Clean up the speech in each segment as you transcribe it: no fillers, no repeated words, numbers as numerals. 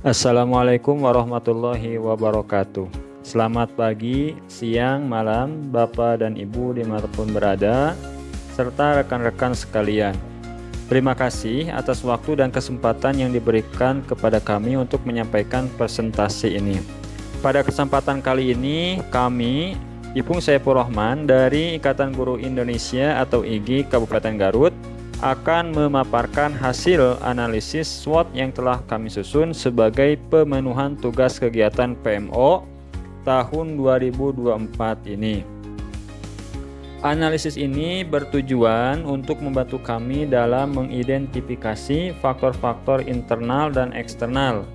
Assalamualaikum warahmatullahi wabarakatuh. Selamat pagi, siang, malam, Bapak dan Ibu dimanapun berada, serta rekan-rekan sekalian. Terima kasih atas waktu dan kesempatan yang diberikan kepada kami untuk menyampaikan presentasi ini. Pada kesempatan kali ini, kami, Ipung Saifur Rahman dari Ikatan Guru Indonesia atau IGI Kabupaten Garut, akan memaparkan hasil analisis SWOT yang telah kami susun sebagai pemenuhan tugas kegiatan PMO tahun 2024 ini. Analisis ini bertujuan untuk membantu kami dalam mengidentifikasi faktor-faktor internal dan eksternal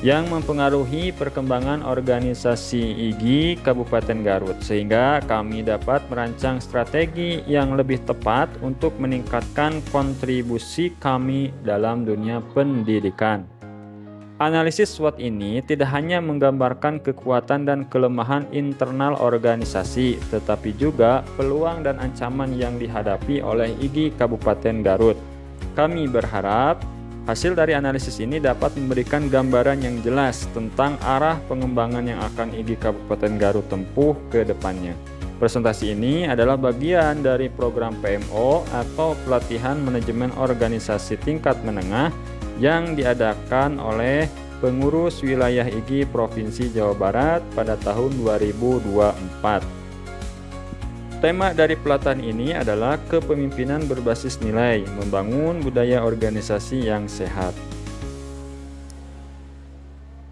yang mempengaruhi perkembangan organisasi IGI Kabupaten Garut, sehingga kami dapat merancang strategi yang lebih tepat untuk meningkatkan kontribusi kami dalam dunia pendidikan. Analisis SWOT ini tidak hanya menggambarkan kekuatan dan kelemahan internal organisasi, tetapi juga peluang dan ancaman yang dihadapi oleh IGI Kabupaten Garut. Kami berharap hasil dari analisis ini dapat memberikan gambaran yang jelas tentang arah pengembangan yang akan IGI Kabupaten Garut tempuh ke depannya. Presentasi ini adalah bagian dari program PMO atau Pelatihan Manajemen Organisasi Tingkat Menengah yang diadakan oleh pengurus wilayah IGI Provinsi Jawa Barat pada tahun 2024. Tema dari pelatihan ini adalah kepemimpinan berbasis nilai, membangun budaya organisasi yang sehat.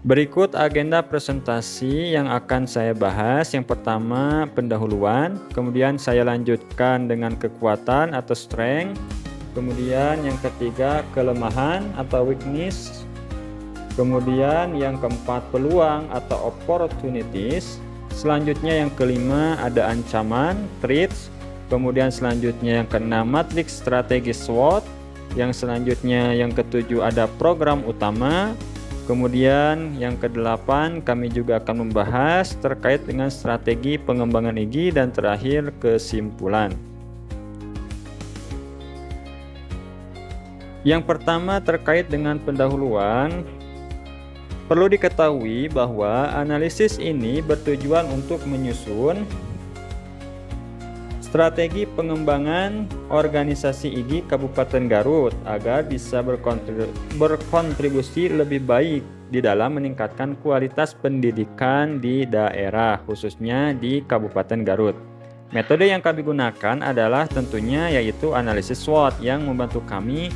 Berikut agenda presentasi yang akan saya bahas. Yang pertama, pendahuluan, kemudian saya lanjutkan dengan kekuatan atau strength, kemudian yang ketiga, kelemahan atau weakness, kemudian yang keempat, peluang atau opportunities. Selanjutnya yang kelima ada ancaman, threats. Kemudian selanjutnya yang keenam matriks strategi SWOT. Yang selanjutnya yang ketujuh ada program utama. Kemudian yang kedelapan kami juga akan membahas terkait dengan strategi pengembangan IGI, dan terakhir kesimpulan. Yang pertama terkait dengan pendahuluan. Perlu diketahui bahwa analisis ini bertujuan untuk menyusun strategi pengembangan organisasi IGI Kabupaten Garut agar bisa berkontribusi lebih baik di dalam meningkatkan kualitas pendidikan di daerah, khususnya di Kabupaten Garut. Metode yang kami gunakan adalah tentunya yaitu analisis SWOT yang membantu kami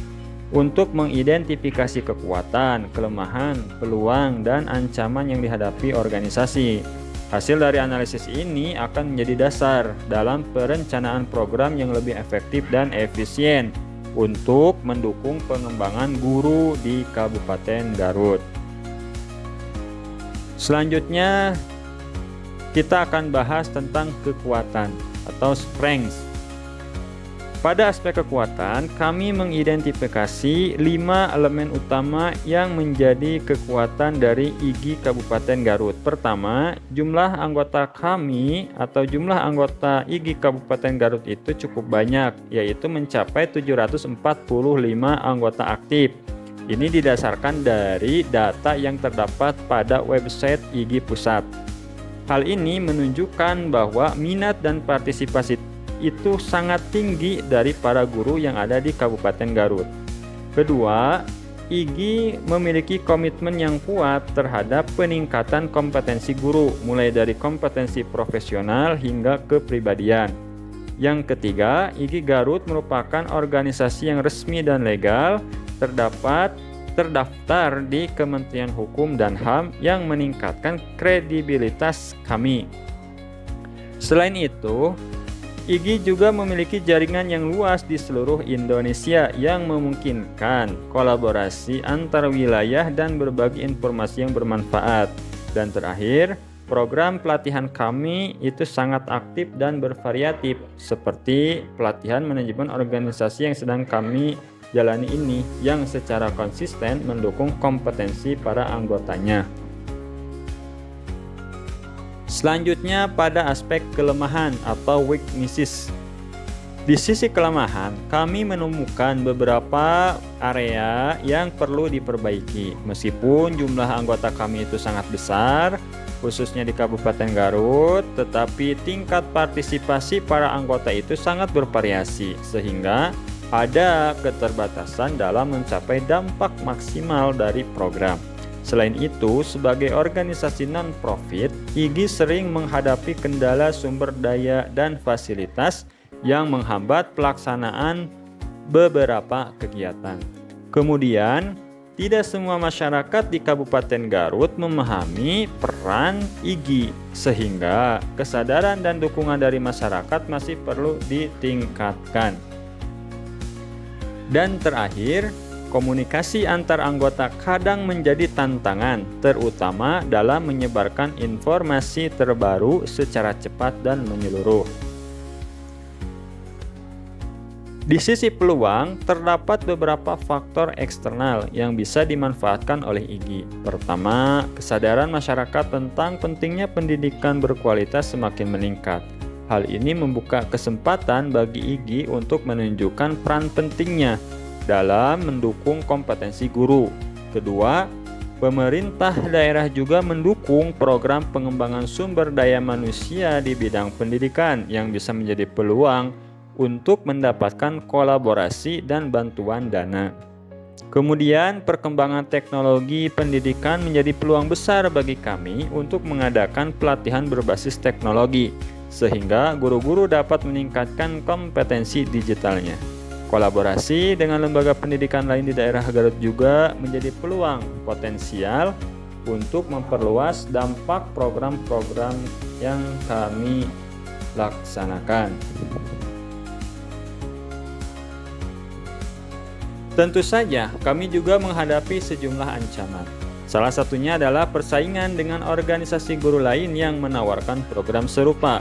untuk mengidentifikasi kekuatan, kelemahan, peluang, dan ancaman yang dihadapi organisasi. Hasil dari analisis ini akan menjadi dasar dalam perencanaan program yang lebih efektif dan efisien untuk mendukung pengembangan guru di Kabupaten Garut. Selanjutnya, kita akan bahas tentang kekuatan atau strengths. Pada aspek kekuatan, kami mengidentifikasi 5 elemen utama yang menjadi kekuatan dari IGI Kabupaten Garut. Pertama, jumlah anggota kami atau jumlah anggota IGI Kabupaten Garut itu cukup banyak, yaitu mencapai 745 anggota aktif. Ini didasarkan dari data yang terdapat pada website IGI Pusat. Hal ini menunjukkan bahwa minat dan partisipasi itu sangat tinggi dari para guru yang ada di Kabupaten Garut. Kedua, IGI memiliki komitmen yang kuat terhadap peningkatan kompetensi guru, mulai dari kompetensi profesional hingga kepribadian. Yang ketiga, IGI Garut merupakan organisasi yang resmi dan legal, terdaftar di Kementerian Hukum dan HAM yang meningkatkan kredibilitas kami. Selain itu, IGI juga memiliki jaringan yang luas di seluruh Indonesia yang memungkinkan kolaborasi antar wilayah dan berbagi informasi yang bermanfaat. Dan terakhir, program pelatihan kami itu sangat aktif dan bervariatif, seperti pelatihan manajemen organisasi yang sedang kami jalani ini, yang secara konsisten mendukung kompetensi para anggotanya. Selanjutnya pada aspek kelemahan atau weaknesses. Di sisi kelemahan, kami menemukan beberapa area yang perlu diperbaiki. Meskipun jumlah anggota kami itu sangat besar, khususnya di Kabupaten Garut, tetapi tingkat partisipasi para anggota itu sangat bervariasi, sehingga ada keterbatasan dalam mencapai dampak maksimal dari program. Selain itu, sebagai organisasi non-profit, IGI sering menghadapi kendala sumber daya dan fasilitas yang menghambat pelaksanaan beberapa kegiatan. Kemudian, tidak semua masyarakat di Kabupaten Garut memahami peran IGI, sehingga kesadaran dan dukungan dari masyarakat masih perlu ditingkatkan. Dan terakhir, komunikasi antar anggota kadang menjadi tantangan, terutama dalam menyebarkan informasi terbaru secara cepat dan menyeluruh. Di sisi peluang, terdapat beberapa faktor eksternal yang bisa dimanfaatkan oleh IGI. Pertama, kesadaran masyarakat tentang pentingnya pendidikan berkualitas semakin meningkat. Hal ini membuka kesempatan bagi IGI untuk menunjukkan peran pentingnya dalam mendukung kompetensi guru. Kedua, pemerintah daerah juga mendukung program pengembangan sumber daya manusia di bidang pendidikan yang bisa menjadi peluang untuk mendapatkan kolaborasi dan bantuan dana. Kemudian, perkembangan teknologi pendidikan menjadi peluang besar bagi kami untuk mengadakan pelatihan berbasis teknologi, sehingga guru-guru dapat meningkatkan kompetensi digitalnya. Kolaborasi dengan lembaga pendidikan lain di daerah Garut juga menjadi peluang potensial untuk memperluas dampak program-program yang kami laksanakan. Tentu saja, kami juga menghadapi sejumlah ancaman. Salah satunya adalah persaingan dengan organisasi guru lain yang menawarkan program serupa.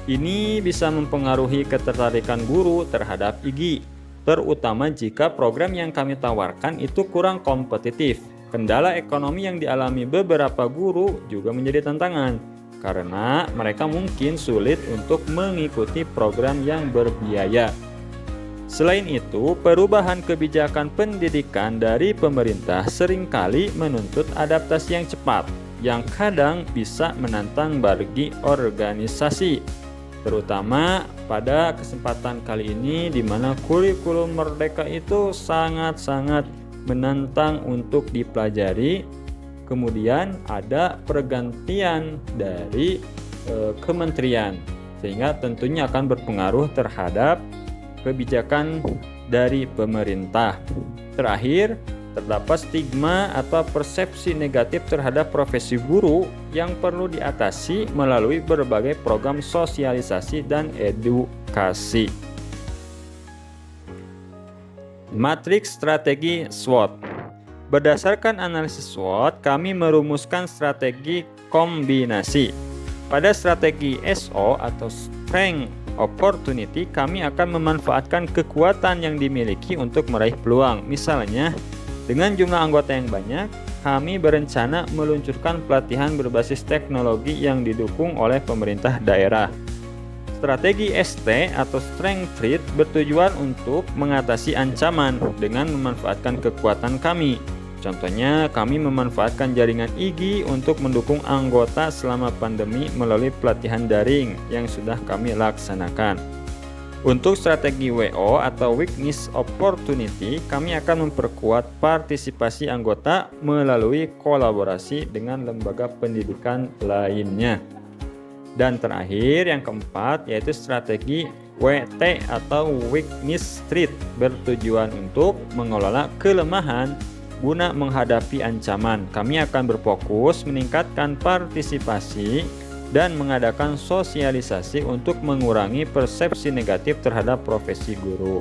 Ini bisa mempengaruhi ketertarikan guru terhadap IGI, terutama jika program yang kami tawarkan itu kurang kompetitif. Kendala ekonomi yang dialami beberapa guru juga menjadi tantangan, karena mereka mungkin sulit untuk mengikuti program yang berbiaya. Selain itu, perubahan kebijakan pendidikan dari pemerintah seringkali menuntut adaptasi yang cepat, yang kadang bisa menantang bagi organisasi. Terutama pada kesempatan kali ini di mana kurikulum Merdeka itu sangat-sangat menantang untuk dipelajari. Kemudian ada pergantian dari kementerian, sehingga tentunya akan berpengaruh terhadap kebijakan dari pemerintah. Terakhir, terdapat stigma atau persepsi negatif terhadap profesi guru yang perlu diatasi melalui berbagai program sosialisasi dan edukasi. Matriks strategi SWOT. Berdasarkan analisis SWOT, kami merumuskan strategi kombinasi. Pada strategi SO atau Strength Opportunity, kami akan memanfaatkan kekuatan yang dimiliki untuk meraih peluang. Misalnya, dengan jumlah anggota yang banyak, kami berencana meluncurkan pelatihan berbasis teknologi yang didukung oleh pemerintah daerah. Strategi ST atau Strength Treat bertujuan untuk mengatasi ancaman dengan memanfaatkan kekuatan kami. Contohnya, kami memanfaatkan jaringan IGI untuk mendukung anggota selama pandemi melalui pelatihan daring yang sudah kami laksanakan. Untuk strategi WO atau Weakness Opportunity, kami akan memperkuat partisipasi anggota melalui kolaborasi dengan lembaga pendidikan lainnya. Dan terakhir, yang keempat, yaitu strategi WT atau Weakness Treat bertujuan untuk mengelola kelemahan guna menghadapi ancaman. Kami akan berfokus meningkatkan partisipasi dan mengadakan sosialisasi untuk mengurangi persepsi negatif terhadap profesi guru.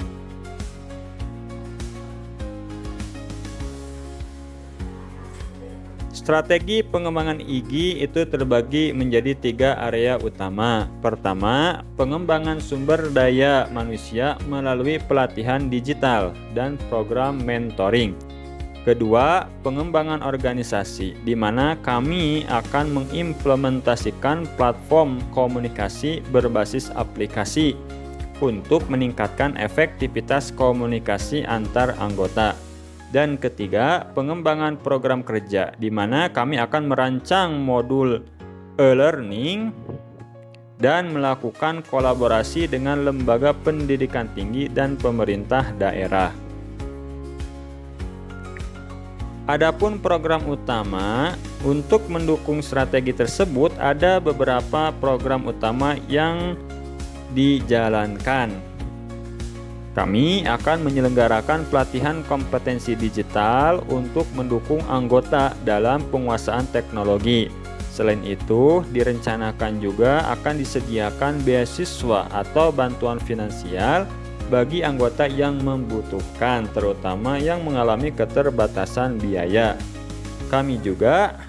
Strategi pengembangan IGI itu terbagi menjadi 3 area utama. Pertama, pengembangan sumber daya manusia melalui pelatihan digital dan program mentoring. Kedua, pengembangan organisasi, di mana kami akan mengimplementasikan platform komunikasi berbasis aplikasi. untuk meningkatkan efektivitas komunikasi antar anggota. Dan ketiga, pengembangan program kerja, di mana kami akan merancang modul e-learning dan melakukan kolaborasi dengan lembaga pendidikan tinggi dan pemerintah daerah. Adapun program utama, untuk mendukung strategi tersebut ada beberapa program utama yang dijalankan. Kami akan menyelenggarakan pelatihan kompetensi digital untuk mendukung anggota dalam penguasaan teknologi. Selain itu, direncanakan juga akan disediakan beasiswa atau bantuan finansial bagi anggota yang membutuhkan, terutama yang mengalami keterbatasan biaya. Kami juga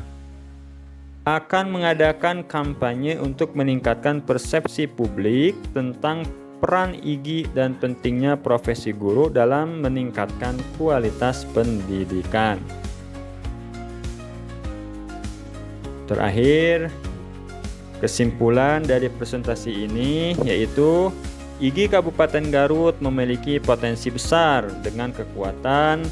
akan mengadakan kampanye untuk meningkatkan persepsi publik tentang peran IGI dan pentingnya profesi guru dalam meningkatkan kualitas pendidikan. Terakhir, kesimpulan dari presentasi ini yaitu IGI Kabupaten Garut memiliki potensi besar dengan kekuatan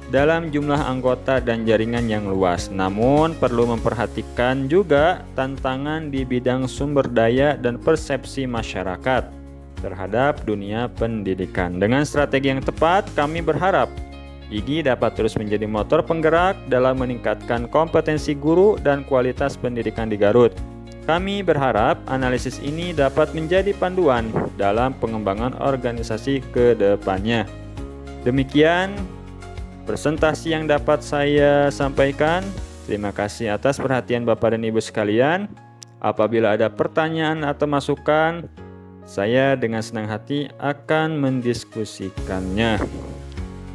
dalam jumlah anggota dan jaringan yang luas. Namun perlu memperhatikan juga tantangan di bidang sumber daya dan persepsi masyarakat terhadap dunia pendidikan. Dengan strategi yang tepat, kami berharap IGI dapat terus menjadi motor penggerak dalam meningkatkan kompetensi guru dan kualitas pendidikan di Garut. Kami berharap analisis ini dapat menjadi panduan dalam pengembangan organisasi ke depannya. Demikian presentasi yang dapat saya sampaikan. Terima kasih atas perhatian Bapak dan Ibu sekalian. Apabila ada pertanyaan atau masukan, saya dengan senang hati akan mendiskusikannya.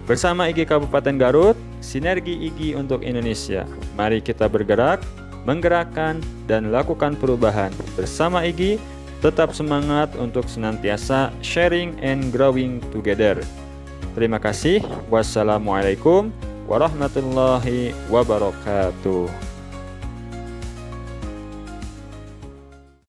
Bersama IGI Kabupaten Garut, sinergi IGI untuk Indonesia. Mari kita bergerak, menggerakkan, dan lakukan perubahan. Bersama IGI, tetap semangat untuk senantiasa sharing and growing together. Terima kasih. Wassalamualaikum warahmatullahi wabarakatuh.